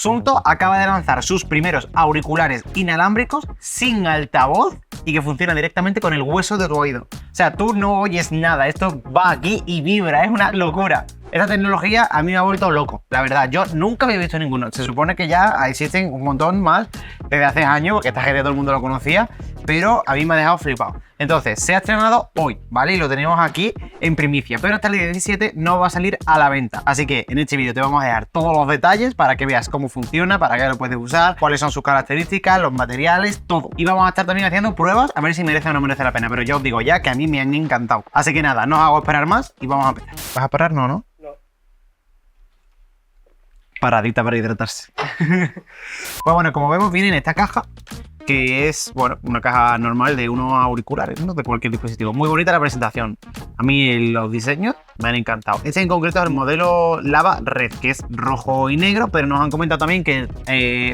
Suunto acaba de lanzar sus primeros auriculares inalámbricos sin altavoz y que funcionan directamente con el hueso de tu oído. O sea, tú no oyes nada, esto va aquí y vibra, es una locura. Esta tecnología a mí me ha vuelto loco, la verdad. Yo nunca había visto ninguno. Se supone que ya existen un montón más desde hace años, porque esta gente todo el mundo lo conocía, pero a mí me ha dejado flipado. Entonces, se ha estrenado hoy, ¿vale? Y lo tenemos aquí en primicia, pero hasta el día 17 no va a salir a la venta. Así que en este vídeo te vamos a dejar todos los detalles para que veas cómo funciona, para qué lo puedes usar, cuáles son sus características, los materiales, todo. Y vamos a estar también haciendo pruebas a ver si merece o no merece la pena, pero ya os digo ya que a mí me han encantado. Así que nada, no os hago esperar más y vamos a empezar. ¿Vas a parar? No, ¿no? Paradita para hidratarse. Pues bueno, como vemos viene en esta caja, que es, bueno, una caja normal de unos auriculares, ¿no? De cualquier dispositivo. Muy bonita la presentación. A mí los diseños me han encantado. Este en concreto es el modelo Lava Red, que es rojo y negro, pero nos han comentado también que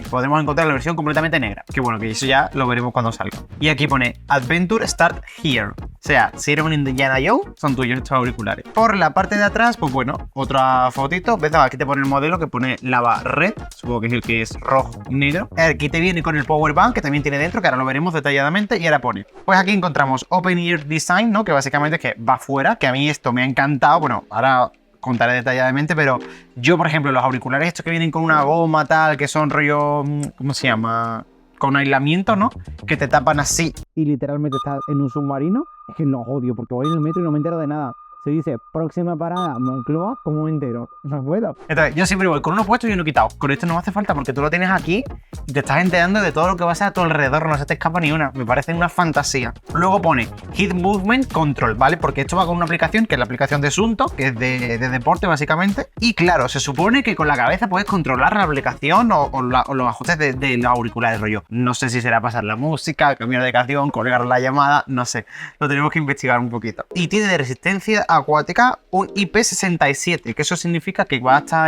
podemos encontrar la versión completamente negra. Que bueno, que eso ya lo veremos cuando salga. Y aquí pone Adventure Start Here. O sea, si eres un Indiana Jones, son tuyos estos auriculares. Por la parte de atrás, pues bueno, otra fotito. ¿Ves? Aquí te pone el modelo que pone Lava Red. Supongo que es el que es rojo y negro. Aquí te viene con el Power Bank, que también tiene dentro, que ahora lo veremos detalladamente. Y ahora pone, pues aquí encontramos Open Ear Design, ¿no? Que básicamente es que va fuera, que a mí esto me ha encantado. Bueno, ahora contaré detalladamente, pero yo, por ejemplo, los auriculares estos que vienen con una goma tal, que son rollo, ¿cómo se llama? Con aislamiento, ¿no? Que te tapan así y literalmente estás en un submarino. Es que los odio porque voy en el metro y no me entero de nada. Se dice, próxima parada, Moncloa, como entero. No puedo. Entonces, yo siempre voy con uno puesto y uno quitado. Con esto no me hace falta porque tú lo tienes aquí y te estás enterando de todo lo que va a ser a tu alrededor. No se te escapa ni una. Me parece una fantasía. Luego pone Heat Movement Control, ¿vale? Porque esto va con una aplicación que es la aplicación de Suunto, que es de deporte básicamente. Y claro, se supone que con la cabeza puedes controlar la aplicación o los ajustes de los auriculares, rollo. No sé si será pasar la música, cambiar de canción, colgar la llamada, no sé. Lo tenemos que investigar un poquito. Y tiene de resistencia acuática un IP67, que eso significa que va hasta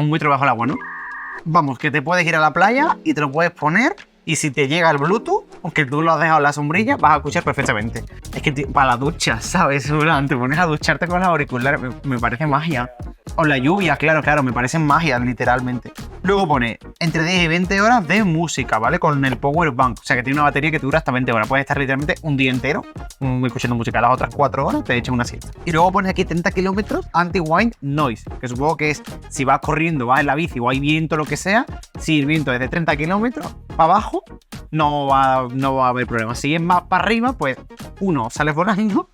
un metro bajo el agua, ¿no? Vamos, que te puedes ir a la playa y te lo puedes poner y si te llega el Bluetooth, aunque tú lo has dejado en la sombrilla, vas a escuchar perfectamente. Es que para la ducha, ¿sabes? Te pones a ducharte con los auriculares, me parece magia. O la lluvia, claro, me parecen magia, literalmente. Luego pone entre 10 y 20 horas de música, ¿vale? Con el Power Bank. O sea, que tiene una batería que te dura hasta 20 horas. Puedes estar literalmente un día entero escuchando música. Las otras 4 horas te echas una siesta. Y luego pone aquí 30 kilómetros anti-wind noise, que supongo que es si vas corriendo, vas en la bici o hay viento, lo que sea. Si el viento es de 30 kilómetros para abajo, no va a haber problema. Si es más para arriba, pues 1, sales volando,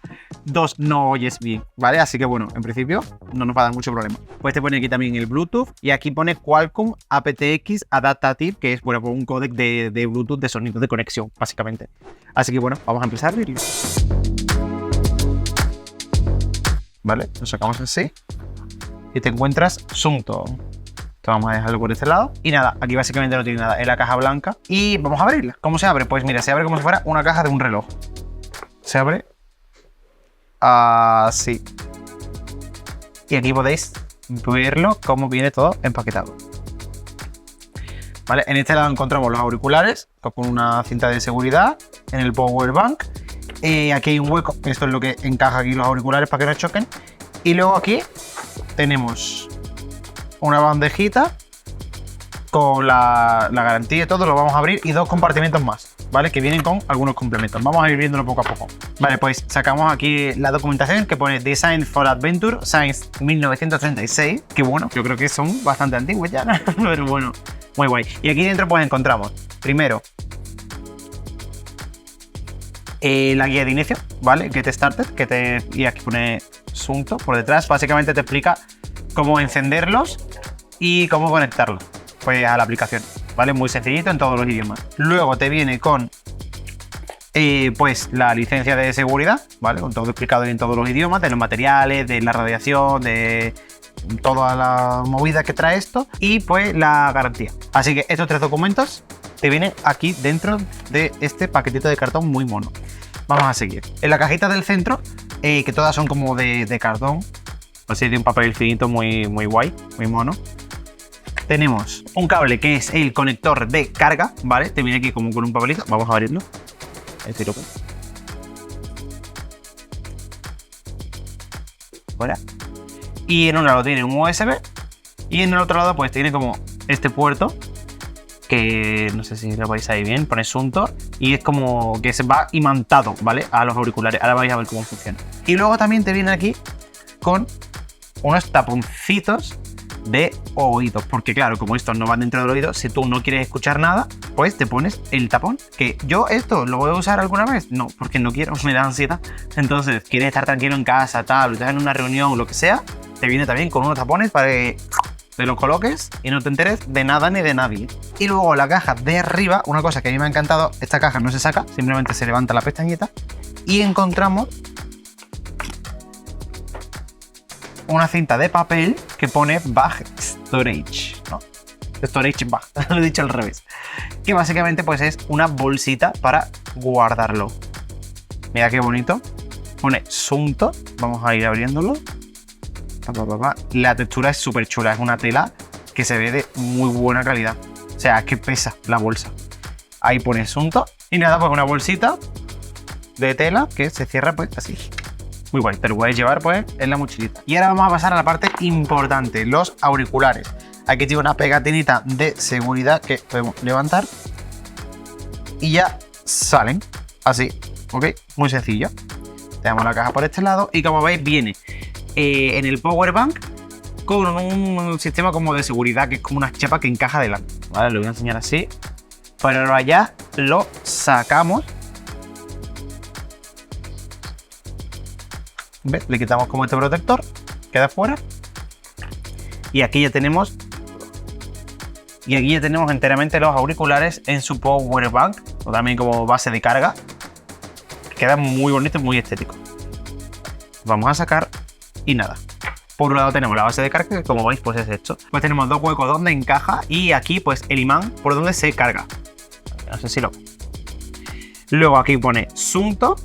2, no oyes bien, ¿vale? Así que bueno, en principio no nos va a dar mucho problema. Pues te pone aquí también el Bluetooth y aquí pone Qualcomm aptX Adaptative, que es, bueno, un códec de Bluetooth de sonido de conexión, básicamente. Así que bueno, vamos a empezar a abrirlo. Vale, lo sacamos así y te encuentras Suunto. Vamos a dejarlo por este lado. Y nada, aquí básicamente no tiene nada. Es la caja blanca. Y vamos a abrirla. ¿Cómo se abre? Pues mira, se abre como si fuera una caja de un reloj. Se abre así. Y aquí podéis verlo cómo viene todo empaquetado. Vale, en este lado encontramos los auriculares con una cinta de seguridad. En el Power Bank. Aquí hay un hueco. Esto es lo que encaja aquí los auriculares para que no choquen. Y luego aquí tenemos una bandejita con la garantía y todo, lo vamos a abrir, y 2 compartimentos más, ¿vale? Que vienen con algunos complementos. Vamos a ir viéndolo poco a poco. Vale, pues sacamos aquí la documentación que pone Design for Adventure, Science 1936, que bueno, yo creo que son bastante antiguos ya, pero bueno, muy guay. Y aquí dentro pues encontramos, primero, la guía de inicio, ¿vale? Get Started, y aquí pone Suunto por detrás. Básicamente te explica cómo encenderlos y cómo conectarlos pues a la aplicación, ¿vale? Muy sencillito en todos los idiomas. Luego te viene con pues la licencia de seguridad, ¿vale? Con todo explicado en todos los idiomas, de los materiales, de la radiación, de toda la movida que trae esto, y pues la garantía. Así que estos 3 documentos te vienen aquí dentro de este paquetito de cartón muy mono. Vamos a seguir. En la cajita del centro, que todas son como de cartón, así de un papel finito muy guay, muy mono. Tenemos un cable que es el conector de carga, ¿vale? Te viene aquí como con un papelito. Vamos a abrirlo. Fuera. Y en un lado tiene un USB y en el otro lado pues tiene como este puerto, que no sé si lo veis ahí bien, pone Sunto, y es como que se va imantado, ¿vale? A los auriculares. Ahora vais a ver cómo funciona. Y luego también te viene aquí con unos taponcitos de oídos, porque claro, como estos no van dentro del oído, si tú no quieres escuchar nada, pues te pones el tapón. Que yo esto lo voy a usar alguna vez, no, porque no quiero, me da ansiedad. Entonces, quieres estar tranquilo en casa, tal, estás en una reunión, lo que sea, te viene también con unos tapones para que te los coloques y no te enteres de nada ni de nadie. Y luego la caja de arriba, una cosa que a mí me ha encantado, esta caja no se saca, simplemente se levanta la pestañita y encontramos una cinta de papel que pone Bag Storage, ¿no? Storage Bag, lo he dicho al revés. Que básicamente pues es una bolsita para guardarlo. Mira qué bonito. Pone Sunto, vamos a ir abriéndolo. La textura es súper chula, es una tela que se ve de muy buena calidad. O sea, que pesa la bolsa. Ahí pone Sunto. Y nada, pues una bolsita de tela que se cierra pues así. Muy guay, te lo puedes llevar pues en la mochilita. Y ahora vamos a pasar a la parte importante, los auriculares. Aquí tiene una pegatinita de seguridad que podemos levantar y ya salen así, ¿ok? Muy sencillo. Tenemos la caja por este lado y como veis viene en el power bank con un sistema como de seguridad que es como una chapa que encaja delante. Vale, lo voy a enseñar así. Pero ahora ya lo sacamos. ¿Ves? Le quitamos como este protector, queda fuera. Y aquí ya tenemos enteramente los auriculares en su power bank, o también como base de carga. Queda muy bonito y muy estético. Vamos a sacar y nada. Por un lado tenemos la base de carga, que como veis pues es esto. Pues tenemos dos huecos donde encaja y aquí pues el imán por donde se carga. No sé si lo... Luego aquí pone Sunto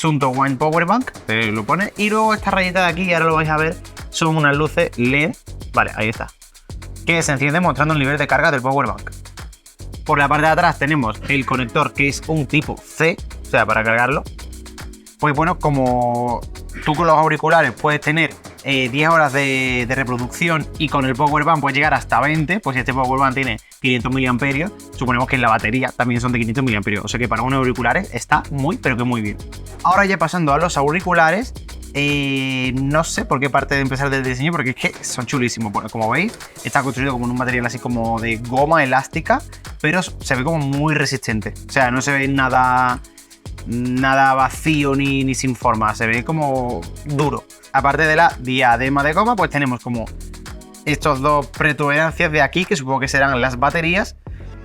One Power Bank, te lo pone. Y luego esta rayita de aquí, y ahora lo vais a ver, son unas luces LED. Vale, ahí está. Que se enciende mostrando el nivel de carga del Power Bank. Por la parte de atrás tenemos el conector que es un tipo C, o sea, para cargarlo. Pues bueno, como tú con los auriculares puedes tener 10 horas de reproducción y con el Power Bank puedes llegar hasta 20, pues si este Power Bank tiene 500 mAh, suponemos que en la batería también son de 500 mAh, o sea que para unos auriculares está muy, pero que muy bien. Ahora ya pasando a los auriculares, no sé por qué parte de empezar del diseño, porque es que son chulísimos. Bueno, como veis, está construido como en un material así como de goma elástica, pero se ve como muy resistente, o sea, no se ve nada vacío ni sin forma, se ve como duro. Aparte de la diadema de goma, pues tenemos como estos dos protuberancias de aquí, que supongo que serán las baterías,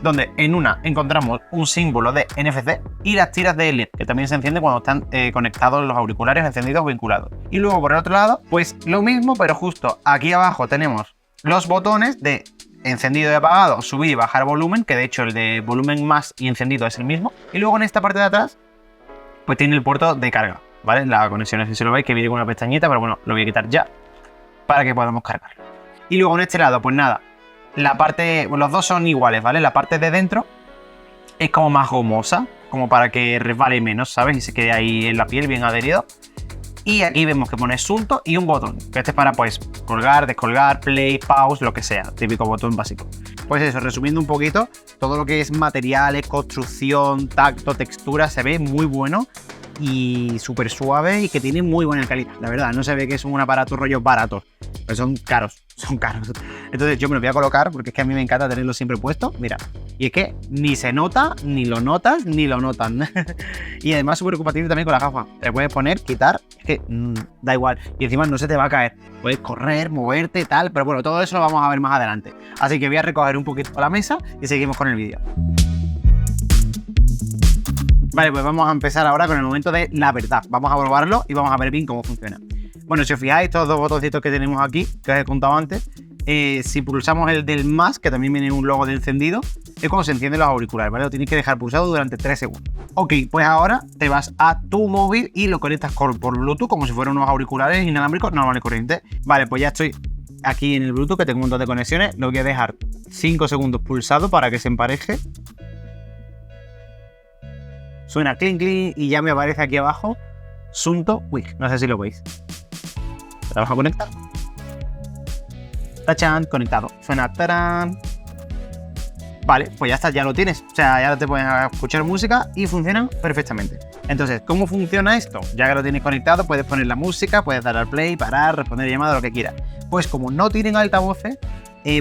donde en una encontramos un símbolo de NFC y las tiras de LED, que también se encienden cuando están conectados los auriculares encendidos o vinculados. Y luego por el otro lado, pues lo mismo, pero justo aquí abajo tenemos los botones de encendido y apagado, subir y bajar volumen, que de hecho el de volumen más y encendido es el mismo. Y luego en esta parte de atrás, pues tiene el puerto de carga, ¿vale? La conexión, no sé si lo veis, que viene con una pestañita, pero bueno, lo voy a quitar ya para que podamos cargarlo. Y luego en este lado, pues nada, la parte, los dos son iguales, ¿vale? La parte de dentro es como más gomosa, como para que resbale menos, ¿sabes? Y se quede ahí en la piel bien adherido. Y aquí vemos que pone Sunto y un botón, que este es para pues colgar, descolgar, play, pause, lo que sea, típico botón básico. Pues eso, resumiendo un poquito, todo lo que es materiales, construcción, tacto, textura, se ve muy bueno y súper suave y que tiene muy buena calidad, la verdad. No se ve que es un aparato rollo barato, pero son caros. Entonces yo me lo voy a colocar porque es que a mí me encanta tenerlo siempre puesto, mira. Y es que ni se nota, ni lo notas, ni lo notan. Y además súper compatible también con la gafa. Te puedes poner, quitar, es que da igual. Y encima no se te va a caer. Puedes correr, moverte y tal, pero bueno, todo eso lo vamos a ver más adelante. Así que voy a recoger un poquito la mesa y seguimos con el vídeo. Vale, pues vamos a empezar ahora con el momento de la verdad. Vamos a probarlo y vamos a ver bien cómo funciona. Bueno, si os fijáis, estos dos botoncitos que tenemos aquí, que os he contado antes, si pulsamos el del más, que también viene un logo de encendido, es cuando se encienden los auriculares, ¿vale? Lo tienes que dejar pulsado durante 3 segundos. Ok, pues ahora te vas a tu móvil y lo conectas por Bluetooth, como si fueran unos auriculares inalámbricos normales y corrientes. Vale, pues ya estoy aquí en el Bluetooth, que tengo un montón de conexiones. Lo voy a dejar 5 segundos pulsado para que se empareje. Suena clink clink y ya me aparece aquí abajo Sunto Wig. No sé si lo veis. Vamos a conectar. Tachan, conectado. Suena tarán. Vale, pues ya está, ya lo tienes. O sea, ya te puedes escuchar música y funcionan perfectamente. Entonces, ¿cómo funciona esto? Ya que lo tienes conectado, puedes poner la música, puedes dar al play, parar, responder llamadas, lo que quieras. Pues como no tienen altavoces,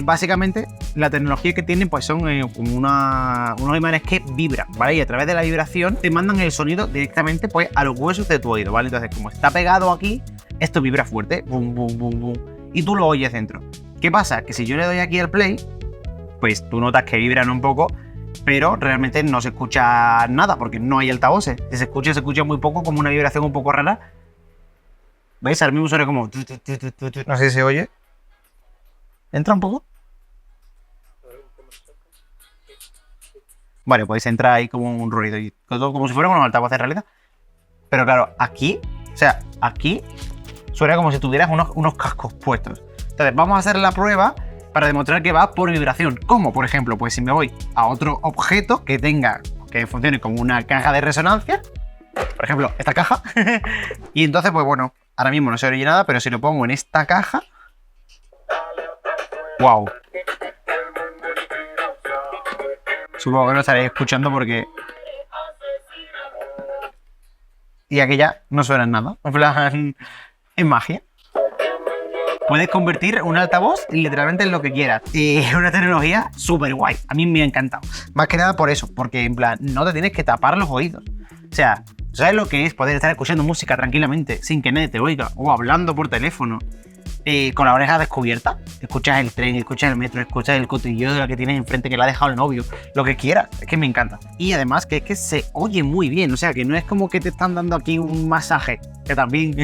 básicamente la tecnología que tienen pues son como unos imanes que vibran, ¿vale? Y a través de la vibración te mandan el sonido directamente pues a los huesos de tu oído, ¿vale? Entonces, como está pegado aquí, esto vibra fuerte, boom, boom, boom, boom, y tú lo oyes dentro. ¿Qué pasa? Que si yo le doy aquí al play, pues tú notas que vibran un poco, pero realmente no se escucha nada porque no hay altavoces. Si se escucha muy poco, como una vibración un poco rara. ¿Veis? Al mismo suena como... No sé si se oye. ¿Entra un poco? Vale, pues entra ahí como un ruido, y todo como si fueran unos altavoces en realidad. Pero claro, aquí, o sea, aquí suena como si tuvieras unos cascos puestos. Entonces, vamos a hacer la prueba para demostrar que va por vibración. ¿Cómo? Por ejemplo, pues si me voy a otro objeto que funcione como una caja de resonancia, por ejemplo, esta caja, y entonces, pues bueno, ahora mismo no se oye nada, pero si lo pongo en esta caja, ¡wow! Supongo que no estaréis escuchando porque... Y aquí ya no suena nada. En plan, es magia. Puedes convertir un altavoz literalmente en lo que quieras. Y es una tecnología súper guay. A mí me ha encantado. Más que nada por eso, porque en plan, no te tienes que tapar los oídos. O sea, ¿sabes lo que es poder estar escuchando música tranquilamente sin que nadie te oiga? O hablando por teléfono. Con la oreja descubierta, escuchas el tren, escuchas el metro, escuchas el cotillo de la que tienes enfrente que le ha dejado el novio, lo que quieras, es que me encanta. Y además que es que se oye muy bien, o sea, que no es como que te están dando aquí un masaje, que también,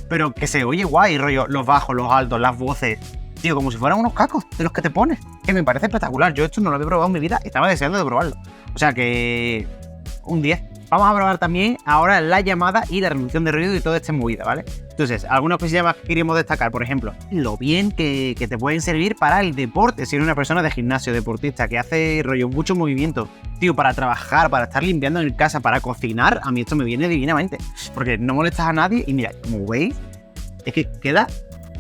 pero que se oye guay, rollo, los bajos, los altos, las voces, tío, como si fueran unos cacos de los que te pones, que me parece espectacular. Yo esto no lo había probado en mi vida, estaba deseando de probarlo. O sea que un 10. Vamos a probar también ahora la llamada y la reducción de ruido y toda esta movida, ¿vale? Entonces, algunas cosillas más que queríamos destacar, por ejemplo, lo bien que te pueden servir para el deporte, si eres una persona de gimnasio, deportista, que hace rollo mucho movimiento, tío, para trabajar, para estar limpiando en casa, para cocinar, a mí esto me viene divinamente, porque no molestas a nadie y mira, como veis, es que queda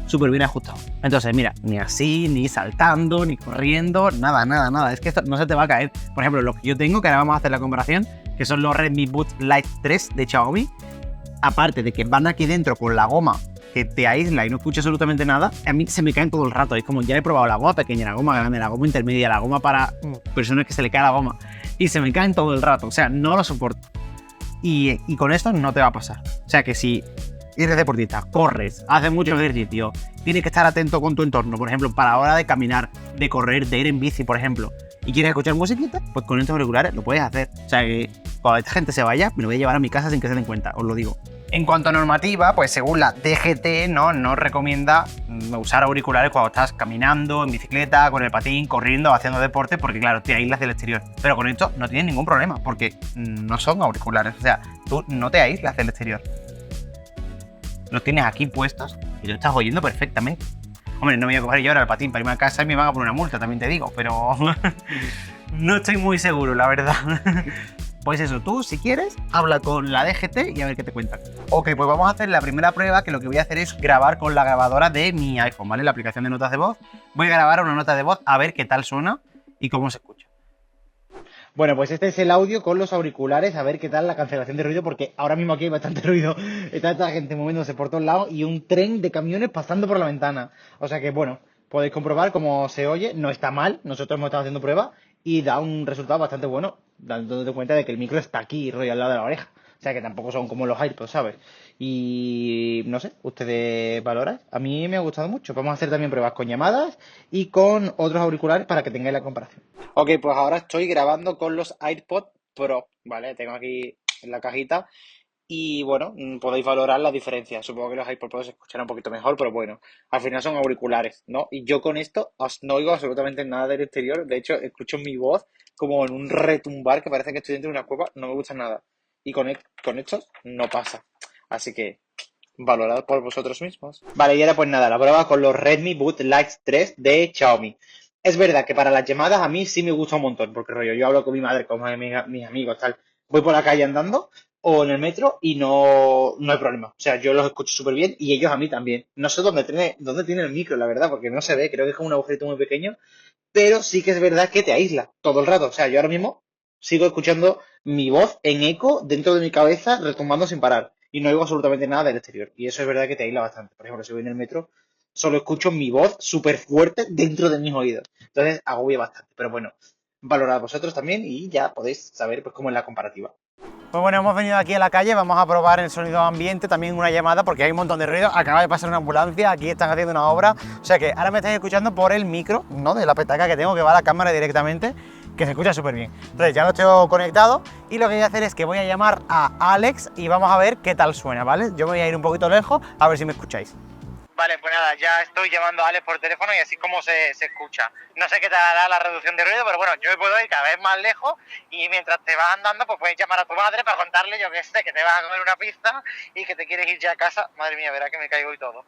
súper bien ajustado. Entonces, mira, ni así, ni saltando, ni corriendo, nada, nada, nada, es que esto no se te va a caer. Por ejemplo, los que yo tengo, que ahora vamos a hacer la comparación, que son los Redmi Buds Lite 3 de Xiaomi, aparte de que van aquí dentro con la goma que te aísla y no escucha absolutamente nada, a mí se me caen todo el rato. Es como, ya he probado la goma pequeña, la goma grande, la goma intermedia, la goma para personas que se le cae la goma, y se me caen todo el rato, o sea, no lo soporto. Y con esto no te va a pasar. O sea que si eres deportista, corres, haces mucho ejercicio, tienes que estar atento con tu entorno, por ejemplo, para la hora de caminar, de correr, de ir en bici, por ejemplo, y quieres escuchar musiquita, pues con estos auriculares lo puedes hacer. O sea que cuando esta gente se vaya, me lo voy a llevar a mi casa sin que se den cuenta, os lo digo. En cuanto a normativa, pues según la DGT, no recomienda usar auriculares cuando estás caminando, en bicicleta, con el patín, corriendo, haciendo deporte, porque claro, te aíslas del exterior. Pero con esto no tienes ningún problema, porque no son auriculares, o sea, tú no te aíslas del exterior. Los tienes aquí puestos y lo estás oyendo perfectamente. Hombre, no me voy a coger yo ahora el patín para irme a casa y me van a poner una multa, también te digo, pero no estoy muy seguro, la verdad. Pues eso, tú, si quieres, habla con la DGT y a ver qué te cuentan. Ok, pues vamos a hacer la primera prueba, que lo que voy a hacer es grabar con la grabadora de mi iPhone, ¿vale? La aplicación de notas de voz. Voy a grabar una nota de voz a ver qué tal suena y cómo se escucha. Bueno, pues este es el audio con los auriculares, a ver qué tal la cancelación de ruido, porque ahora mismo aquí hay bastante ruido, está esta gente moviéndose por todos lados y un tren de camiones pasando por la ventana. O sea que, bueno, podéis comprobar cómo se oye, no está mal, nosotros hemos estado haciendo pruebas y da un resultado bastante bueno, dándote cuenta de que el micro está aquí, rollo al lado de la oreja. O sea que tampoco son como los AirPods, ¿sabes? Y no sé, ustedes valoran. A mí me ha gustado mucho. Vamos a hacer también pruebas con llamadas y con otros auriculares para que tengáis la comparación. Ok, pues ahora estoy grabando con los AirPods Pro, ¿vale? Tengo aquí en la cajita y bueno, podéis valorar la diferencia. Supongo que los AirPods Pro se escucharán un poquito mejor, pero bueno, al final son auriculares, ¿no? Y yo con esto no oigo absolutamente nada del exterior. De hecho, escucho mi voz como en un retumbar que parece que estoy dentro de una cueva. No me gusta nada. Y con estos no pasa. Así que valorad por vosotros mismos. Vale, y ahora pues nada, la prueba con los Redmi Buds Lite 3 de Xiaomi. Es verdad que para las llamadas a mí sí me gusta un montón, porque rollo, yo hablo con mi madre, con mis amigos, tal. Voy por la calle andando o en el metro y no hay problema. O sea, yo los escucho súper bien y ellos a mí también. No sé dónde tiene el micro, la verdad, porque no se ve, creo que es como un agujerito muy pequeño pero sí que es verdad que te aísla todo el rato. O sea, yo ahora mismo sigo escuchando mi voz en eco dentro de mi cabeza, retumbando sin parar. Y no oigo absolutamente nada del exterior. Y eso es verdad que te aísla bastante. Por ejemplo, si voy en el metro, solo escucho mi voz súper fuerte dentro de mis oídos. Entonces agobia bastante. Pero bueno, valorad vosotros también y ya podéis saber pues cómo es la comparativa. Pues bueno, hemos venido aquí a la calle, vamos a probar el sonido ambiente, también una llamada porque hay un montón de ruido, acaba de pasar una ambulancia, aquí están haciendo una obra, o sea que ahora me estáis escuchando por el micro, ¿no? De la petaca que tengo que va a la cámara directamente, que se escucha súper bien. Entonces ya lo tengo conectado y lo que voy a hacer es que voy a llamar a Alex y vamos a ver qué tal suena, ¿vale? Yo me voy a ir un poquito lejos a ver si me escucháis. Vale, pues nada, ya estoy llamando a Alex por teléfono y así como se escucha. No sé qué te hará la reducción de ruido, pero bueno, yo me puedo ir cada vez más lejos y mientras te vas andando, pues puedes llamar a tu madre para contarle, yo qué sé, que te vas a comer una pizza y que te quieres ir ya a casa. Madre mía, verá que me caigo y todo.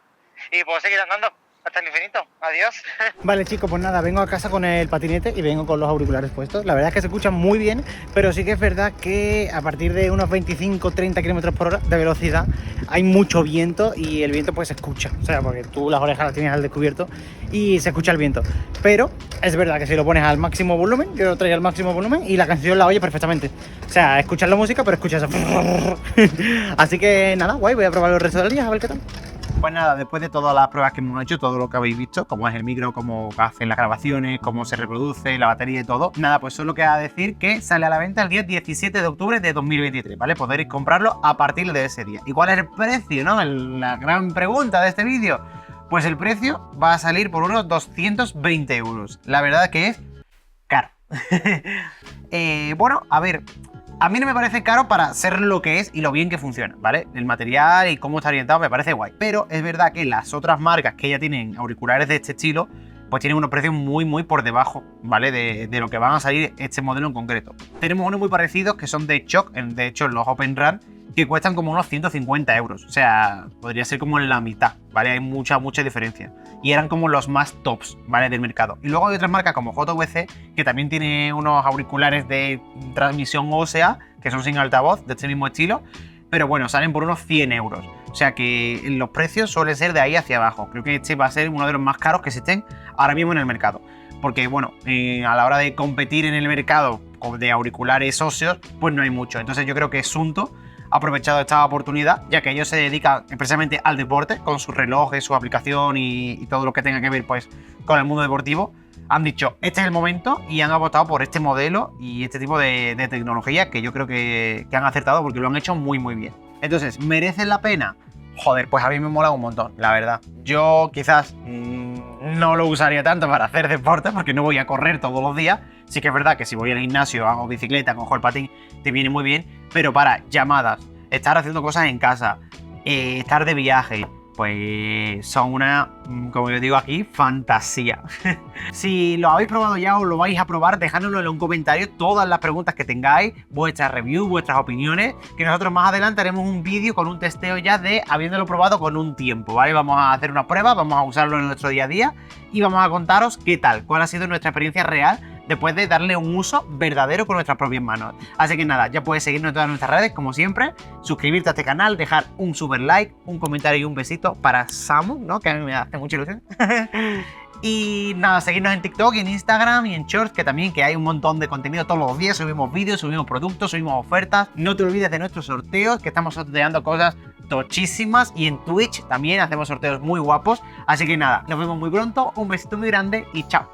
Y puedo seguir andando hasta el infinito. Adiós. Vale, chicos, pues nada, vengo a casa con el patinete y vengo con los auriculares puestos. La verdad es que se escuchan muy bien, pero sí que es verdad que a partir de unos 25-30 km por hora de velocidad hay mucho viento y el viento pues se escucha. O sea, porque tú las orejas las tienes al descubierto y se escucha el viento. Pero es verdad que si lo pones al máximo volumen, yo lo traigo al máximo volumen y la canción la oye perfectamente. O sea, escuchas la música, pero escuchas así que nada, guay, voy a probar el resto del día a ver qué tal. Pues nada, después de todas las pruebas que hemos hecho, todo lo que habéis visto, cómo es el micro, cómo hacen las grabaciones, cómo se reproduce, la batería y todo, nada, pues solo queda decir que sale a la venta el día 17 de octubre de 2023, ¿vale? Podréis comprarlo a partir de ese día. ¿Y cuál es el precio, no? La gran pregunta de este vídeo. Pues el precio va a salir por unos 220 euros. La verdad que es caro. Bueno, a ver, a mí no me parece caro para ser lo que es y lo bien que funciona, ¿vale? El material y cómo está orientado me parece guay. Pero es verdad que las otras marcas que ya tienen auriculares de este estilo, pues tienen unos precios muy por debajo, ¿vale? De lo que van a salir este modelo en concreto. Tenemos unos muy parecidos que son de Shock, de hecho los Open Run, que cuestan como unos 150 euros. O sea, podría ser como en la mitad, ¿vale? Hay mucha diferencia. Y eran como los más tops, ¿vale? Del mercado. Y luego hay otras marcas como JVC, que también tiene unos auriculares de transmisión ósea, que son sin altavoz, de este mismo estilo. Pero bueno, salen por unos 100 euros. O sea que los precios suelen ser de ahí hacia abajo. Creo que este va a ser uno de los más caros que existen ahora mismo en el mercado. Porque bueno, a la hora de competir en el mercado de auriculares óseos, pues no hay mucho. Entonces yo creo que Suunto ha aprovechado esta oportunidad, ya que ellos se dedican precisamente al deporte, con sus relojes, su aplicación y todo lo que tenga que ver pues con el mundo deportivo. Han dicho, este es el momento y han apostado por este modelo y este tipo de tecnología que yo creo que han acertado porque lo han hecho muy bien. Entonces, ¿merece la pena? Joder, pues a mí me mola un montón, la verdad. Yo quizás no lo usaría tanto para hacer deporte porque no voy a correr todos los días. Sí que es verdad que si voy al gimnasio, hago bicicleta, cojo el patín, te viene muy bien. Pero para llamadas, estar haciendo cosas en casa, estar de viaje, pues son una, como yo digo aquí, fantasía. Si lo habéis probado ya o lo vais a probar, dejádnoslo en un comentario todas las preguntas que tengáis, vuestras reviews, vuestras opiniones, que nosotros más adelante haremos un vídeo con un testeo ya de habiéndolo probado con un tiempo, ¿vale? Vamos a hacer una prueba, vamos a usarlo en nuestro día a día y vamos a contaros qué tal, cuál ha sido nuestra experiencia real después de darle un uso verdadero con nuestras propias manos. Así que nada, ya puedes seguirnos en todas nuestras redes, como siempre, suscribirte a este canal, dejar un super like, un comentario y un besito para Samu, ¿no? Que a mí me hace mucha ilusión. Y nada, seguirnos en TikTok y en Instagram y en Shorts, que también que hay un montón de contenido todos los días, subimos vídeos, subimos productos, subimos ofertas. No te olvides de nuestros sorteos, que estamos sorteando cosas tochísimas, y en Twitch también hacemos sorteos muy guapos. Así que nada, nos vemos muy pronto, un besito muy grande y chao.